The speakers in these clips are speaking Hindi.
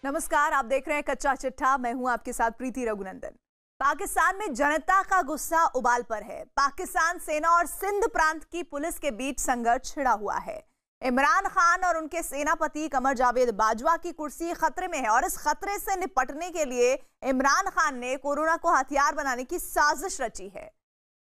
नमस्कार, आप देख रहे हैं कच्चा चिट्ठा। मैं हूं आपके साथ प्रीति रघुनंदन। पाकिस्तान में जनता का गुस्सा उबाल पर है। पाकिस्तान सेना और सिंध प्रांत की पुलिस के बीच संघर्ष छिड़ा हुआ है। इमरान खान और उनके सेनापति कमर जावेद बाजवा की कुर्सी खतरे में है और इस खतरे से निपटने के लिए इमरान खान ने कोरोना को हथियार बनाने की साजिश रची है।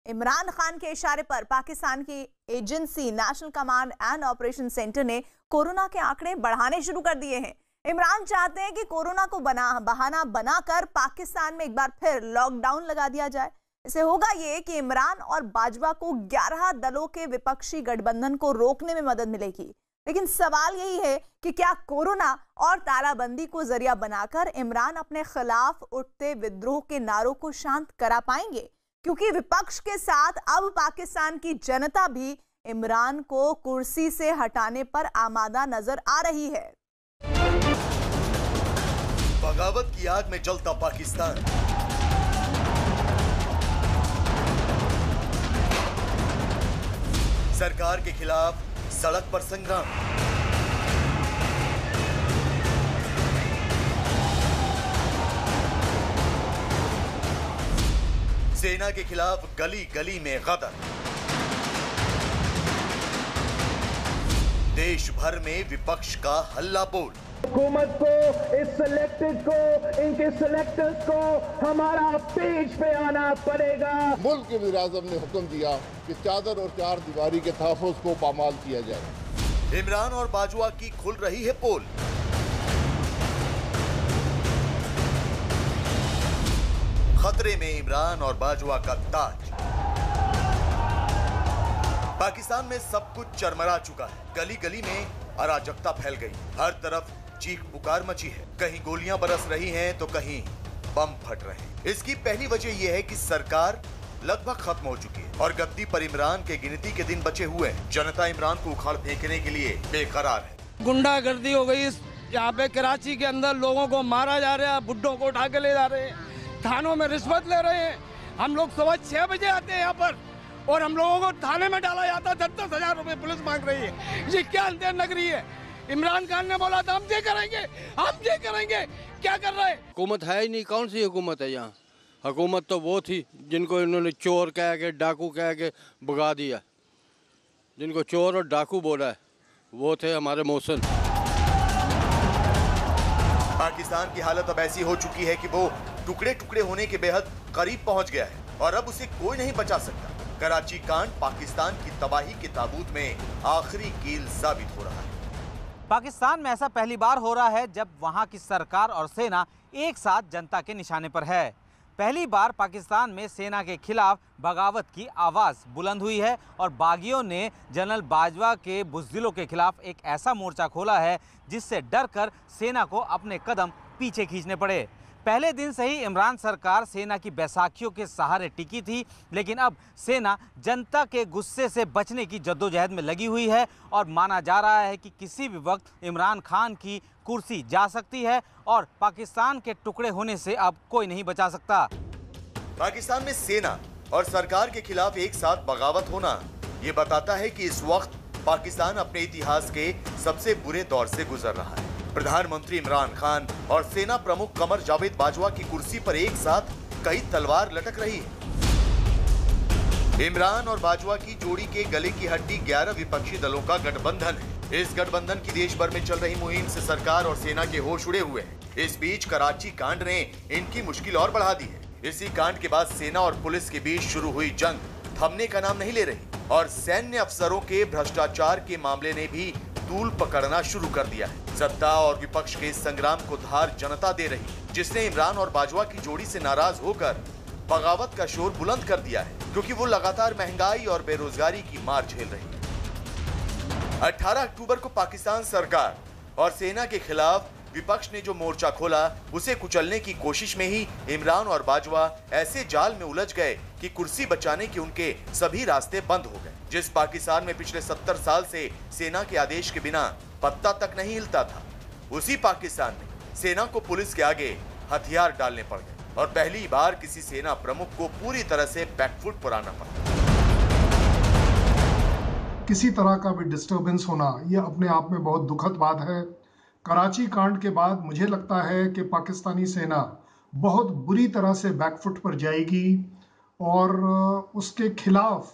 इमरान खान के इशारे पर पाकिस्तान की agency national command and operation centre ने कोरोना के आंकड़े बढ़ाने शुरू कर दिए हैं। इमरान चाहते हैं कि कोरोना को बहाना बनाकर पाकिस्तान में एक बार फिर लॉकडाउन लगा दिया जाए। इससे होगा ये कि इमरान और बाजवा को 11 दलों के विपक्षी गठबंधन को रोकने में मदद मिलेगी। लेकिन सवाल यही है कि क्या कोरोना और तालाबंदी को जरिया बनाकर इमरान अपने खिलाफ उठते विद्रोह के नारों को शांत करा पाएंगे? क्योंकि विपक्ष के साथ अब पाकिस्तान की जनता भी इमरान को कुर्सी से हटाने पर आमादा नजर आ रही है। बगावत की आग में जलता पाकिस्तान। सरकार के खिलाफ सड़क पर संग्राम। सेना के खिलाफ गली गली में गदर। देश भर में विपक्ष का हल्ला बोल। हुकूमत को, इस सिलेक्टेड को, इनके सिलेक्टर्स को हमारा पेज पे आना पड़ेगा। मुल्क के वज़ीर-ए-आज़म ने हुक्म दिया कि चादर और चार दीवारी के तहफ़्फ़ुज़ को पामाल किया जाए। इमरान और बाजवा की खुल रही है पोल। खतरे में इमरान और बाजवा का ताज। पाकिस्तान में सब कुछ चरमरा चुका है। गली गली में अराजकता फैल गई। हर तरफ चीख पुकार मची है। कहीं गोलियां बरस रही हैं तो कहीं बम फट रहे हैं। इसकी पहली वजह यह है कि सरकार लगभग खत्म हो चुकी है और गद्दी पर इमरान के गिनती के दिन बचे हुए हैं। जनता इमरान को उखाड़ फेंकने के लिए बेकरार है। गुंडागर्दी हो गई। यहाँ पे कराची के अंदर लोगों को मारा जा रहा है, बुड्ढों को उठा के ले जा रहे हैं, थानों में रिश्वत ले रहे हैं। हम लोग सुबह 6 बजे आते हैं यहाँ पर और हम लोगों को थाने में डाला जाता है। 10,000 रुपए पुलिस मांग रही है। ये क्या अंधेर नगरी है? इमरान खान ने बोला था हम ये करेंगे, हम ये करेंगे। क्या कर रहे हैं? हुकूमत है ही नहीं। कौन सी हुकूमत है यहाँ? हुकूमत तो वो थी जिनको इन्होंने चोर कह के, डाकू कह के भगा दिया। जिनको चोर और डाकू बोला है वो थे हमारे मोहसिन। पाकिस्तान की हालत अब ऐसी हो चुकी है कि वो टुकड़े टुकड़े होने के बेहद करीब पहुंच गया है और अब उसे कोई नहीं बचा सकता। कराची कांड पाकिस्तान की तबाही के ताबूत में आखिरी कील साबित हो रहा है। पाकिस्तान में ऐसा पहली बार हो रहा है जब वहां की सरकार और सेना एक साथ जनता के निशाने पर है। पहली बार पाकिस्तान में सेना के खिलाफ बगावत की आवाज़ बुलंद हुई है और बागियों ने जनरल बाजवा के बुज़दिलों के खिलाफ एक ऐसा मोर्चा खोला है जिससे डरकर सेना को अपने कदम पीछे खींचने पड़े। पहले दिन से ही इमरान सरकार सेना की बैसाखियों के सहारे टिकी थी, लेकिन अब सेना जनता के गुस्से से बचने की जद्दोजहद में लगी हुई है और माना जा रहा है कि किसी भी वक्त इमरान खान की कुर्सी जा सकती है और पाकिस्तान के टुकड़े होने से अब कोई नहीं बचा सकता। पाकिस्तान में सेना और सरकार के खिलाफ एक साथ बगावत होना ये बताता है कि इस वक्त पाकिस्तान अपने इतिहास के सबसे बुरे दौर से गुजर रहा है। प्रधानमंत्री इमरान खान और सेना प्रमुख कमर जावेद बाजवा की कुर्सी पर एक साथ कई तलवार लटक रही है। इमरान और बाजवा की जोड़ी के गले की हड्डी 11 विपक्षी दलों का गठबंधन है। इस गठबंधन की देश भर में चल रही मुहिम से सरकार और सेना के होश उड़े हुए हैं। इस बीच कराची कांड ने इनकी मुश्किल और बढ़ा दी है। इसी कांड के बाद सेना और पुलिस के बीच शुरू हुई जंग थमने का नाम नहीं ले रही और सैन्य अफसरों के भ्रष्टाचार के मामले ने भी तूल पकड़ना शुरू कर दिया है। सत्ता और विपक्ष के इस संग्राम को धार जनता दे रही है, जिसने इमरान और बाजवा की जोड़ी से नाराज होकर बगावत का शोर बुलंद कर दिया है, क्योंकि वो लगातार महंगाई और बेरोजगारी की मार झेल रही है। 18 अक्टूबर को पाकिस्तान सरकार और सेना के खिलाफ विपक्ष ने जो मोर्चा खोला, उसे कुचलने की कोशिश में ही इमरान और बाजवा ऐसे जाल में उलझ गए कि कुर्सी बचाने के उनके सभी रास्ते बंद हो गए। जिस पाकिस्तान में पिछले 70 साल से सेना के आदेश के बिना पत्ता तक नहीं हिलता था, उसी पाकिस्तान में सेना को पुलिस के आगे हथियार डालने पड़ गए और पहली बार किसी सेना प्रमुख को पूरी तरह से बैकफुट पर आना पड़ा। किसी तरह का भी डिस्टर्बेंस होना यह अपने आप में बहुत दुखद बात है। कराची कांड के बाद मुझे लगता है कि पाकिस्तानी सेना बहुत बुरी तरह से बैकफुट पर जाएगी और उसके खिलाफ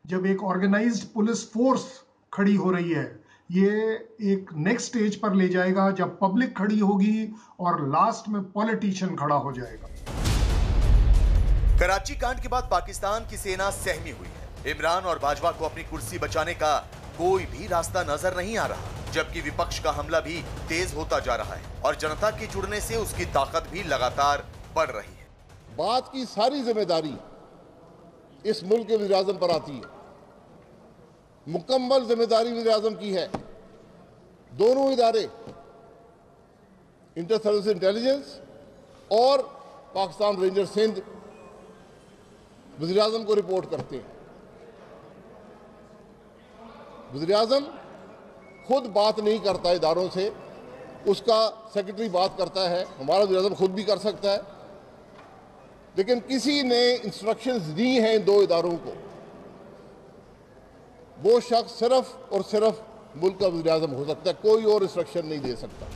जब एक ऑर्गेनाइज्ड पुलिस फोर्स खड़ी हो रही है, ये एक नेक्स्ट स्टेज पर ले जाएगा जब पब्लिक खड़ी होगी और लास्ट में पॉलिटिशियन खड़ा हो जाएगा। कराची कांड के बाद पाकिस्तान की सेना सहमी हुई है। इमरान और बाजवा को अपनी कुर्सी बचाने का कोई भी रास्ता नजर नहीं आ रहा, जबकि विपक्ष का हमला भी तेज होता जा रहा है और जनता के जुड़ने से उसकी ताकत भी लगातार बढ़ रही है। बात की सारी जिम्मेदारी इस मुल्क के वज़ीर-ए-आज़म पर आती है। मुकम्मल जिम्मेदारी वज़ीर-ए-आज़म की है। दोनों इदारे, इंटर सर्विस इंटेलिजेंस और पाकिस्तान रेंजर सिंध, वज़ीर-ए-आज़म को रिपोर्ट करते हैं। वज़ीर-ए-आज़म खुद बात नहीं करता इदारों से, उसका सेक्रेटरी बात करता है। हमारा वज़ीर-ए-आज़म खुद भी कर सकता है, लेकिन किसी ने इंस्ट्रक्शंस दी हैं इन दो इदारों को, वो शख्स सिर्फ और सिर्फ मुल्क का वज़ीर-ए-आज़म हो सकता है, कोई और इंस्ट्रक्शन नहीं दे सकता।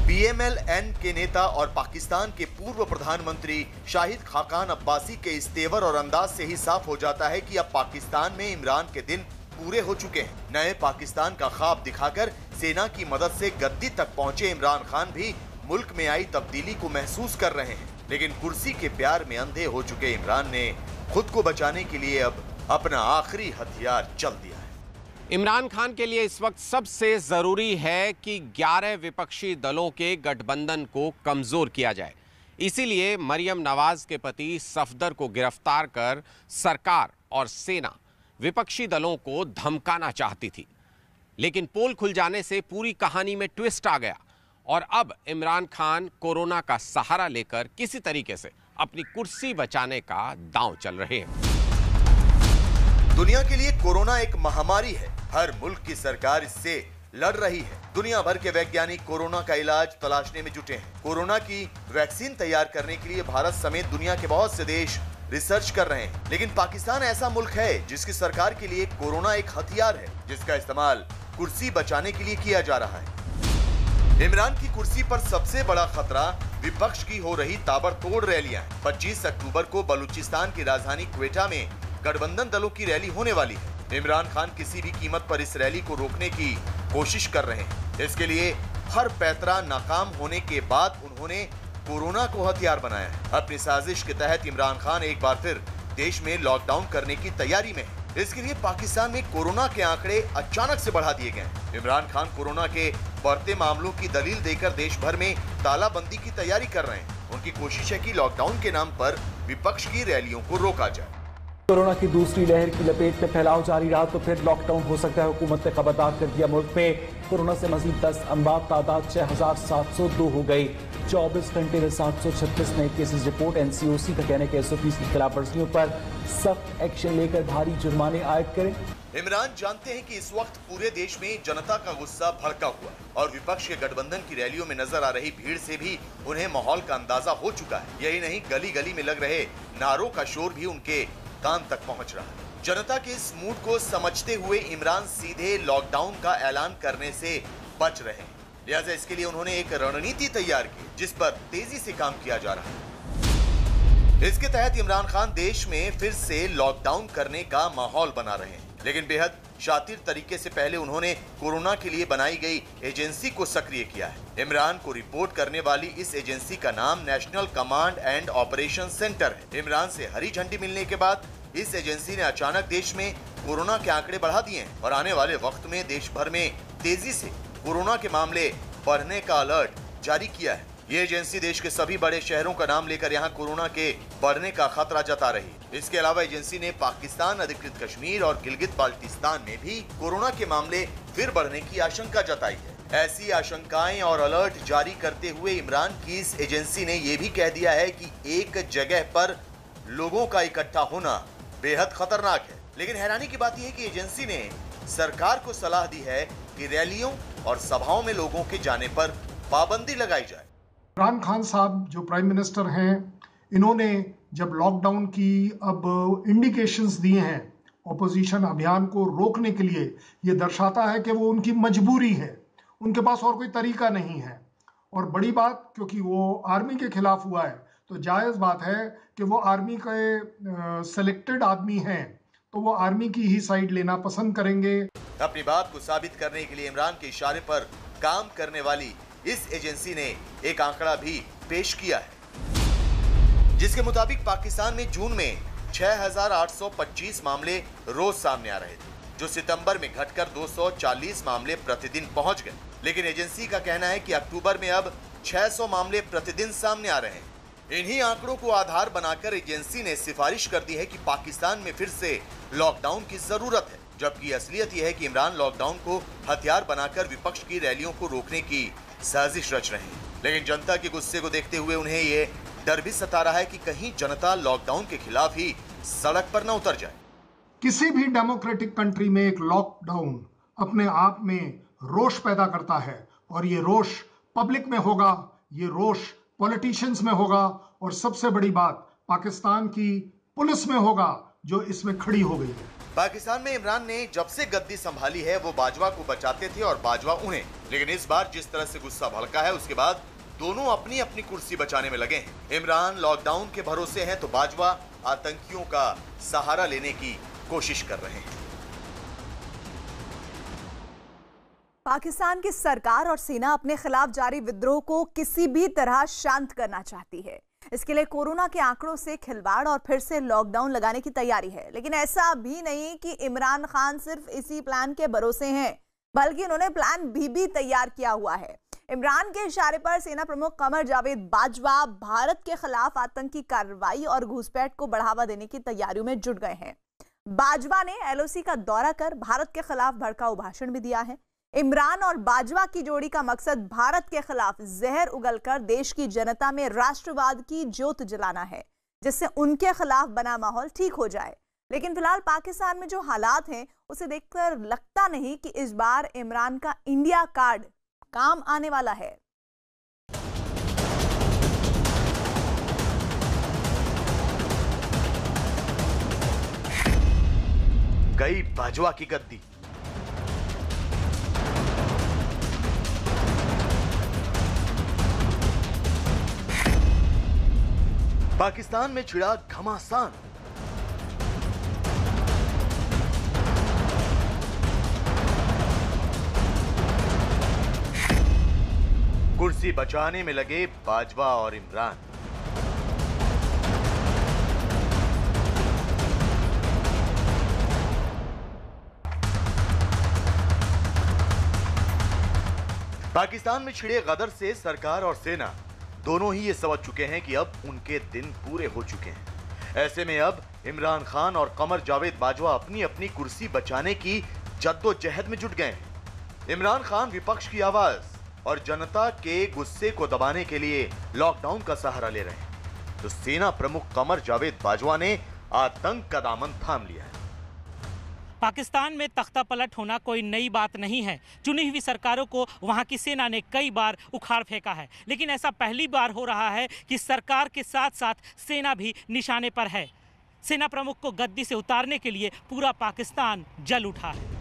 PMLN के नेता और पाकिस्तान के पूर्व प्रधानमंत्री शाहिद खाकान अब्बासी के इस तेवर और अंदाज से ही साफ हो जाता है कि अब पाकिस्तान में इमरान के दिन पूरे हो चुके हैं। नए पाकिस्तान का ख्वाब दिखाकर सेना की मदद से गद्दी तक पहुंचे इमरान खान भी मुल्क में आई तब्दीली को महसूस कर रहे हैं, लेकिन कुर्सी के प्यार में अंधे हो चुके इमरान ने खुद को बचाने के लिए अब अपना आखिरी हथियार चल दिया है। इमरान खान के लिए इस वक्त सबसे जरूरी है कि 11 विपक्षी दलों के गठबंधन को कमजोर किया जाए। इसीलिए मरियम नवाज के पति सफदर को गिरफ्तार कर सरकार और सेना विपक्षी दलों को धमकाना चाहती थी, लेकिन पोल खुल जाने से पूरी कहानी में ट्विस्ट आ गया और अब इमरान खान कोरोना का सहारा लेकर किसी तरीके से अपनी कुर्सी बचाने का दांव चल रहे हैं। दुनिया के लिए कोरोना एक महामारी है। हर मुल्क की सरकार इससे लड़ रही है। दुनिया भर के वैज्ञानिक कोरोना का इलाज तलाशने में जुटे हैं। कोरोना की वैक्सीन तैयार करने के लिए भारत समेत दुनिया के बहुत से देश रिसर्च कर रहे हैं, लेकिन पाकिस्तान ऐसा मुल्क है जिसकी सरकार के लिए कोरोना एक हथियार है, जिसका इस्तेमाल कुर्सी बचाने के लिए किया जा रहा है। इमरान की कुर्सी पर सबसे बड़ा खतरा विपक्ष की हो रही ताबड़तोड़ रैलियां हैं। 25 अक्टूबर को बलूचिस्तान की राजधानी क्वेटा में गठबंधन दलों की रैली होने वाली है। इमरान खान किसी भी कीमत पर इस रैली को रोकने की कोशिश कर रहे हैं। इसके लिए हर पैतरा नाकाम होने के बाद उन्होंने कोरोना को हथियार बनाया है। अपनी साजिश के तहत इमरान खान एक बार फिर देश में लॉकडाउन करने की तैयारी में है। इसके लिए पाकिस्तान में कोरोना के आंकड़े अचानक से बढ़ा दिए गए। इमरान खान कोरोना के बढ़ते मामलों की दलील देकर देश भर में तालाबंदी की तैयारी कर रहे हैं। उनकी कोशिश है कि लॉकडाउन के नाम पर विपक्ष की रैलियों को रोका जाए। कोरोना की दूसरी लहर की लपेट में फैलाव जारी रहा तो फिर लॉकडाउन हो सकता है। हुकूमत ने खबरदार कर दिया। मुल्क में कोरोना से मजीद 10 अमवात, तादाद 6702 हो गई। 24 घंटे में 736 नए केसेस रिपोर्ट। NCOC का कहना है कि SOPs की खिलाफ वर्जियों पर सख्त एक्शन लेकर भारी जुर्माने आयद करें। इमरान जानते हैं कि इस वक्त पूरे देश में जनता का गुस्सा भड़का हुआ है और विपक्ष के गठबंधन की रैलियों में नजर आ रही भीड़ से भी उन्हें माहौल का अंदाजा हो चुका है। यही नहीं, गली गली में लग रहे नारों का शोर भी उनके कान तक पहुंच रहा है। जनता के इस मूड को समझते हुए इमरान सीधे लॉकडाउन का ऐलान करने से बच रहे हैं। लिहाजा इसके लिए उन्होंने एक रणनीति तैयार की जिस पर तेजी से काम किया जा रहा है। इसके तहत इमरान खान देश में फिर से लॉकडाउन करने का माहौल बना रहे हैं, लेकिन बेहद शातिर तरीके से पहले उन्होंने कोरोना के लिए बनाई गई एजेंसी को सक्रिय किया है। इमरान को रिपोर्ट करने वाली इस एजेंसी का नाम national command and operation centre है। इमरान से हरी झंडी मिलने के बाद इस एजेंसी ने अचानक देश में कोरोना के आंकड़े बढ़ा दिए हैं और आने वाले वक्त में देश भर में तेजी से कोरोना के मामले बढ़ने का अलर्ट जारी किया है। ये एजेंसी देश के सभी बड़े शहरों का नाम लेकर यहाँ कोरोना के बढ़ने का खतरा जता रही है। इसके अलावा एजेंसी ने पाकिस्तान अधिकृत कश्मीर और गिलगित बाल्टिस्तान में भी कोरोना के मामले फिर बढ़ने की आशंका जताई है। ऐसी आशंकाएं और अलर्ट जारी करते हुए इमरान की इस एजेंसी ने ये भी कह दिया है कि एक जगह पर लोगों का इकट्ठा होना बेहद खतरनाक है। लेकिन हैरानी की बात यह है कि एजेंसी ने सरकार को सलाह दी है कि रैलियों और सभाओं में लोगों के जाने पर पाबंदी लगाई जाए। इमरान खान साहब जो प्राइम मिनिस्टर हैं, इन्होंने जब लॉकडाउन की अब इंडिकेशंस दिए हैं ऑपोजिशन अभियान को रोकने के लिए, ये दर्शाता है कि वो उनकी मजबूरी है उनके पास और कोई तरीका नहीं है। और बड़ी बात, क्योंकि वो आर्मी के खिलाफ हुआ है तो जायज़ बात है कि वो आर्मी के सिलेक्टेड आदमी हैं, तो वो आर्मी की ही साइड लेना पसंद करेंगे। अपनी बात को साबित करने के लिए इमरान के इशारे पर काम करने वाली इस एजेंसी ने एक आंकड़ा भी पेश किया है, जिसके मुताबिक पाकिस्तान में जून में 6,825 मामले रोज सामने आ रहे थे, जो सितंबर में घटकर 240 मामले प्रतिदिन पहुंच गए। लेकिन एजेंसी का कहना है कि अक्टूबर में अब 600 मामले प्रतिदिन सामने आ रहे हैं। इन्हीं आंकड़ों को आधार बनाकर एजेंसी ने सिफारिश कर दी है कि पाकिस्तान में फिर से लॉकडाउन की जरूरत है, जबकि असलियत यह है कि इमरान लॉकडाउन को हथियार बनाकर विपक्ष की रैलियों को रोकने की साजिश रच रहे हैं। लेकिन जनता के गुस्से को देखते हुए उन्हें ये डर भी सता रहा है कि कहीं जनता लॉकडाउन के खिलाफ ही सड़क पर न उतर जाए। किसी भी डेमोक्रेटिक कंट्री में एक लॉकडाउन अपने आप में रोष पैदा करता है, और ये रोष पब्लिक में होगा, ये रोष पॉलिटिशियंस में होगा, और सबसे बड़ी बात पाकिस्तान की पुलिस में होगा जो इसमें खड़ी हो गई है। पाकिस्तान में इमरान ने जब से गद्दी संभाली है वो बाजवा को बचाते थे और बाजवा उन्हें, लेकिन इस बार जिस तरह से गुस्सा भड़का है उसके बाद दोनों अपनी अपनी कुर्सी बचाने में लगे हैं। इमरान लॉकडाउन के भरोसे हैं तो बाजवा आतंकियों का सहारा लेने की कोशिश कर रहे हैं। पाकिस्तान की सरकार और सेना अपने खिलाफ जारी विद्रोह को किसी भी तरह शांत करना चाहती है। इसके लिए कोरोना के आंकड़ों से खिलवाड़ और फिर से लॉकडाउन लगाने की तैयारी है। लेकिन ऐसा भी नहीं कि इमरान खान सिर्फ इसी प्लान के भरोसे हैं, बल्कि उन्होंने प्लान भी तैयार किया हुआ है। इमरान के इशारे पर सेना प्रमुख कमर जावेद बाजवा भारत के खिलाफ आतंकी कार्रवाई और घुसपैठ को बढ़ावा देने की तैयारियों में जुट गए हैं। बाजवा ने एलओसी का दौरा कर भारत के खिलाफ भड़काऊ भाषण भी दिया है। इमरान और बाजवा की जोड़ी का मकसद भारत के खिलाफ जहर उगलकर देश की जनता में राष्ट्रवाद की ज्योत जलाना है, जिससे उनके खिलाफ बना माहौल ठीक हो जाए। लेकिन फिलहाल पाकिस्तान में जो हालात हैं उसे देखकर लगता नहीं कि इस बार इमरान का इंडिया कार्ड काम आने वाला है। गई बाजवा की गद्दी। पाकिस्तान में छिड़ा घमासान। कुर्सी बचाने में लगे बाजवा और इमरान। पाकिस्तान में छिड़े गदर से सरकार और सेना दोनों ही ये समझ चुके हैं कि अब उनके दिन पूरे हो चुके हैं। ऐसे में अब इमरान खान और कमर जावेद बाजवा अपनी अपनी कुर्सी बचाने की जद्दोजहद में जुट गए हैं। इमरान खान विपक्ष की आवाज और जनता के गुस्से को दबाने के लिए लॉकडाउन का सहारा ले रहे हैं, तो सेना प्रमुख कमर जावेद बाजवा ने आतंक का दामन थाम लिया है। पाकिस्तान में तख्ता पलट होना कोई नई बात नहीं है। चुनी हुई सरकारों को वहां की सेना ने कई बार उखाड़ फेंका है, लेकिन ऐसा पहली बार हो रहा है कि सरकार के साथ साथ सेना भी निशाने पर है। सेना प्रमुख को गद्दी से उतारने के लिए पूरा पाकिस्तान जल उठा है।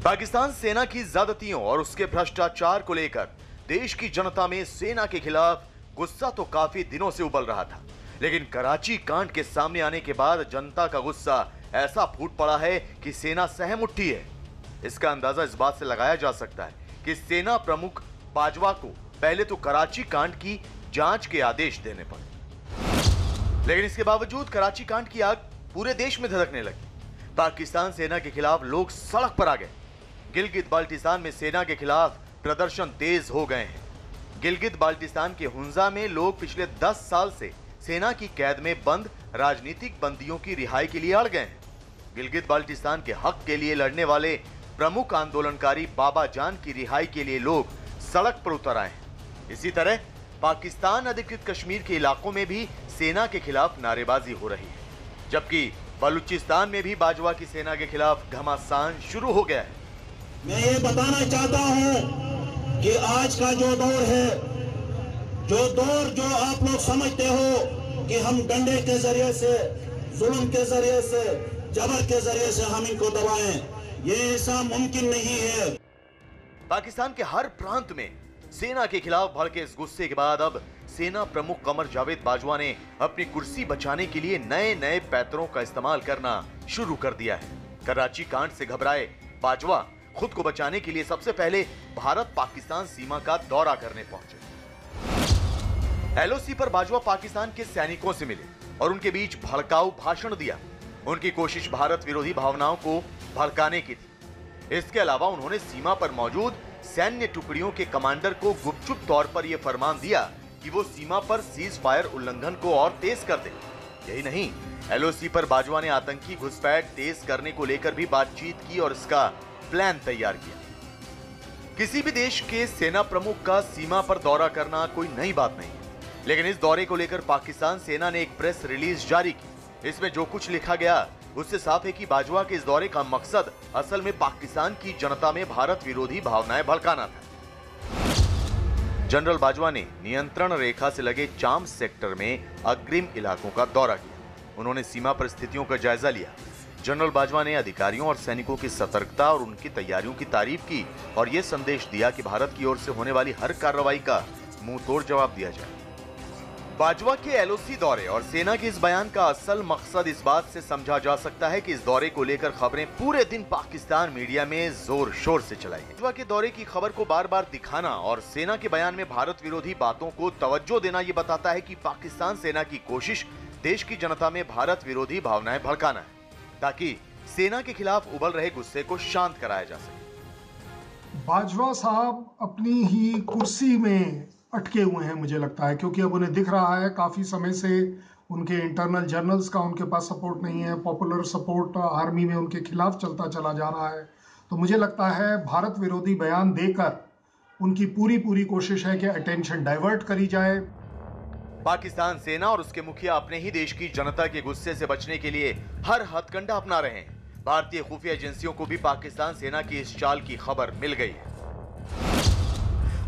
पाकिस्तान सेना की ज्यादतियों और उसके भ्रष्टाचार को लेकर देश की जनता में सेना के खिलाफ गुस्सा तो काफी दिनों से उबल रहा था, लेकिन कराची कांड के सामने आने के बाद जनता का गुस्सा ऐसा फूट पड़ा है कि सेना सहम उठी है। इसका अंदाजा इस बात से लगाया जा सकता है कि सेना प्रमुख बाजवा को पहले तो कराची कांड की जांच के आदेश देने पड़े, लेकिन इसके बावजूद कराची कांड की आग पूरे देश में धधकने लगी। पाकिस्तान सेना के खिलाफ लोग सड़क पर आ गए। गिलगित बाल्टिस्तान में सेना के खिलाफ प्रदर्शन तेज हो गए हैं। गिलगित बाल्टिस्तान के हुंजा में लोग पिछले 10 साल से सेना की कैद में बंद राजनीतिक बंदियों की रिहाई के लिए अड़ गए हैं। गिलगित बाल्टिस्तान के हक के लिए लड़ने वाले प्रमुख आंदोलनकारी बाबा जान की रिहाई के लिए लोग सड़क पर उतर आए हैं। इसी तरह पाकिस्तान अधिकृत कश्मीर के इलाकों में भी सेना के खिलाफ नारेबाजी हो रही है, जबकि बलूचिस्तान में भी बाजवा की सेना के खिलाफ घमासान शुरू हो गया है। मैं ये बताना चाहता हूं कि आज का जो दौर है, जो आप लोग समझते हो कि हम डंडे के जरिए से जुल्म के जरिए से, जबर के जरिए से हम इनको दबाएं, ये ऐसा मुमकिन नहीं है। पाकिस्तान के हर प्रांत में सेना के खिलाफ भड़के इस गुस्से के बाद अब सेना प्रमुख कमर जावेद बाजवा ने अपनी कुर्सी बचाने के लिए नए नए पैतरों का इस्तेमाल करना शुरू कर दिया है। कराची कांड से घबराए बाजवा खुद को बचाने के लिए सबसे पहले भारत पाकिस्तान सीमा का दौरा करने पहुंचे। एलओसी पर बाजवा पाकिस्तान के सैनिकों से मिले और उनके बीच भड़काऊ भाषण दिया। उनकी कोशिश भारत विरोधी भावनाओं को भड़काने की थी। इसके अलावा उन्होंने सीमा पर मौजूद सैन्य टुकड़ियों के कमांडर को गुपचुप तौर पर यह फरमान दिया कि वो सीमा पर सीज फायर उल्लंघन को और तेज कर दे। यही नहीं, एलओसी पर बाजवा ने आतंकी घुसपैठ तेज करने को लेकर भी बातचीत की और इसका प्लान तैयार किया। किसी भी देश के सेना प्रमुख का सीमा पर दौरा करना कोई नई बात नहीं है, लेकिन इस दौरे को लेकर पाकिस्तान सेना ने एक प्रेस रिलीज जारी की। इसमें जो कुछ लिखा गया उससे साफ है कि बाजवा के इस दौरे का मकसद असल में पाकिस्तान की जनता में भारत विरोधी भावनाएं भड़काना था। जनरल बाजवा ने नियंत्रण रेखा से लगे चाम सेक्टर में अग्रिम इलाकों का दौरा किया। उन्होंने सीमा पर स्थितियों का जायजा लिया। जनरल बाजवा ने अधिकारियों और सैनिकों की सतर्कता और उनकी तैयारियों की तारीफ की और यह संदेश दिया कि भारत की ओर से होने वाली हर कार्रवाई का मुंह तोड़ जवाब दिया जाए। बाजवा के एलओसी दौरे और सेना के इस बयान का असल मकसद इस बात से समझा जा सकता है कि इस दौरे को लेकर खबरें पूरे दिन पाकिस्तान मीडिया में जोर शोर से चलाई। बाजवा के दौरे की खबर को बार बार दिखाना और सेना के बयान में भारत विरोधी बातों को तवज्जो देना ये बताता है कि पाकिस्तान सेना की कोशिश देश की जनता में भारत विरोधी भावनाएं भड़काना है, ताकि सेना के खिलाफ उबल रहे गुस्से को शांत कराया जा सके। बाजवा साहब अपनी ही कुर्सी में अटके हुए हैं मुझे लगता है, क्योंकि अब उन्हें दिख रहा है काफ़ी समय से उनके इंटरनल जर्नल्स का उनके पास सपोर्ट नहीं है, पॉपुलर सपोर्ट आर्मी में उनके खिलाफ चलता चला जा रहा है। तो मुझे लगता है भारत विरोधी बयान देकर उनकी पूरी कोशिश है कि अटेंशन डाइवर्ट करी जाए। पाकिस्तान सेना और उसके मुखिया अपने ही देश की जनता के गुस्से से बचने के लिए हर हथकंडा अपना रहे हैं। भारतीय खुफिया एजेंसियों को भी पाकिस्तान सेना की इस चाल की खबर मिल गई है।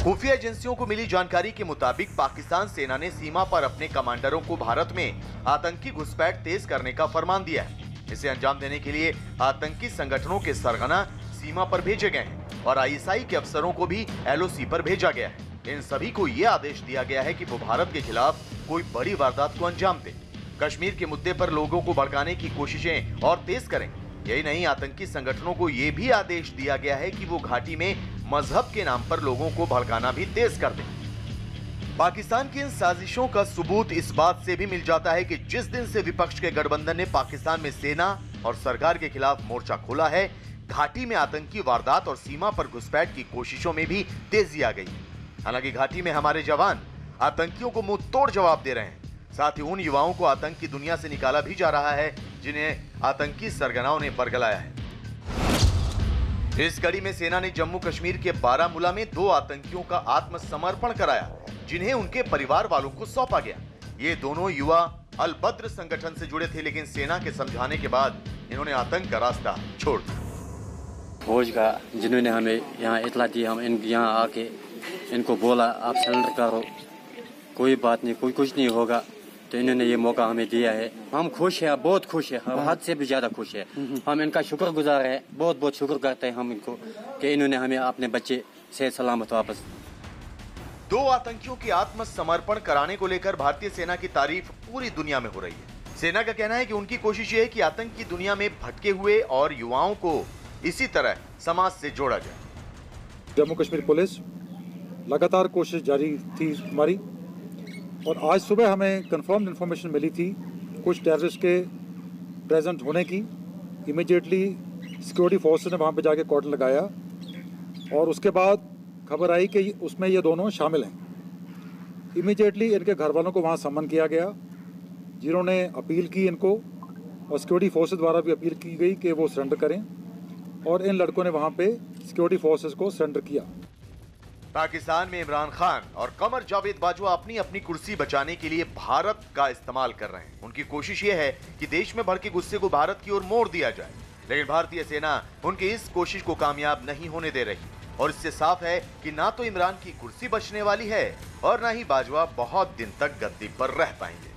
खुफिया एजेंसियों को मिली जानकारी के मुताबिक पाकिस्तान सेना ने सीमा पर अपने कमांडरों को भारत में आतंकी घुसपैठ तेज करने का फरमान दिया है। इसे अंजाम देने के लिए आतंकी संगठनों के सरगना सीमा पर भेजे गए हैं और आईएसआई के अफसरों को भी एलओसी पर भेजा गया है। इन सभी को यह आदेश दिया गया है कि वो भारत के खिलाफ कोई बड़ी वारदात को अंजाम दे, कश्मीर के मुद्दे पर लोगों को भड़काने की कोशिशें और तेज करें। यही नहीं, आतंकी संगठनों को यह भी आदेश दिया गया है कि वो घाटी में मजहब के नाम पर लोगों को भड़काना भी तेज कर दें। पाकिस्तान की इन साजिशों का सबूत इस बात से भी मिल जाता है कि जिस दिन से विपक्ष के गठबंधन ने पाकिस्तान में सेना और सरकार के खिलाफ मोर्चा खोला है, घाटी में आतंकी वारदात और सीमा पर घुसपैठ की कोशिशों में भी तेजी आ गई। हालांकि घाटी में हमारे जवान आतंकियों को मुंह तोड़ जवाब दे रहे हैं। साथ ही उन युवाओं को आतंक की दुनिया से निकाला भी जा रहा है जिन्हें आतंकी सरगनाओं ने बरगलाया है। इस कड़ी में सेना ने जम्मू कश्मीर के बारामूला में 2 आतंकियों का आत्मसमर्पण कराया, जिन्हें उनके परिवार वालों को सौंपा गया। ये दोनों युवा अल बद्र संगठन से जुड़े थे, लेकिन सेना के समझाने के बाद इन्होंने आतंक का रास्ता छोड़ दिया। फौज का जिन्होंने हमें यहाँ इतला दी, हम यहाँ आके इनको बोला आप सरेंडर करो, कोई बात नहीं, कोई कुछ नहीं होगा, तो इन्होंने ये मौका हमें दिया है। हम खुश हैं, बहुत खुश है, हम हद से भी ज्यादा खुश है। हम इनका शुक्रगुजार है, बहुत शुक्र करते हैं हम इनको कि इन्होंने हमें अपने बच्चे सेहत सलामत वापस। 2 आतंकियों की आत्मसमर्पण कराने को लेकर भारतीय सेना की तारीफ पूरी दुनिया में हो रही है। सेना का कहना है कि उनकी कोशिश ये है कि आतंक की दुनिया में भटके हुए और युवाओं को इसी तरह समाज से जोड़ा जाए। जम्मू कश्मीर पुलिस लगातार कोशिश जारी थी हमारी, और आज सुबह हमें कंफर्म्ड इन्फॉर्मेशन मिली थी कुछ टेररिस्ट के प्रेजेंट होने की। इमीडिएटली सिक्योरिटी फोर्सेस ने वहाँ पे जाके कॉर्डन लगाया और उसके बाद खबर आई कि उसमें ये दोनों शामिल हैं। इमीडिएटली इनके घर वालों को वहाँ समन किया गया, जिन्होंने अपील की इनको, और सिक्योरिटी फोर्सेस द्वारा भी अपील की गई कि वो सरेंडर करें, और इन लड़कों ने वहाँ पे सिक्योरिटी फोर्सेस को सरेंडर किया। पाकिस्तान में इमरान खान और कमर जावेद बाजवा अपनी अपनी कुर्सी बचाने के लिए भारत का इस्तेमाल कर रहे हैं। उनकी कोशिश ये है कि देश में भड़के गुस्से को भारत की ओर मोड़ दिया जाए, लेकिन भारतीय सेना उनकी इस कोशिश को कामयाब नहीं होने दे रही, और इससे साफ है कि ना तो इमरान की कुर्सी बचने वाली है और ना ही बाजवा बहुत दिन तक गद्दी पर रह पाएंगे।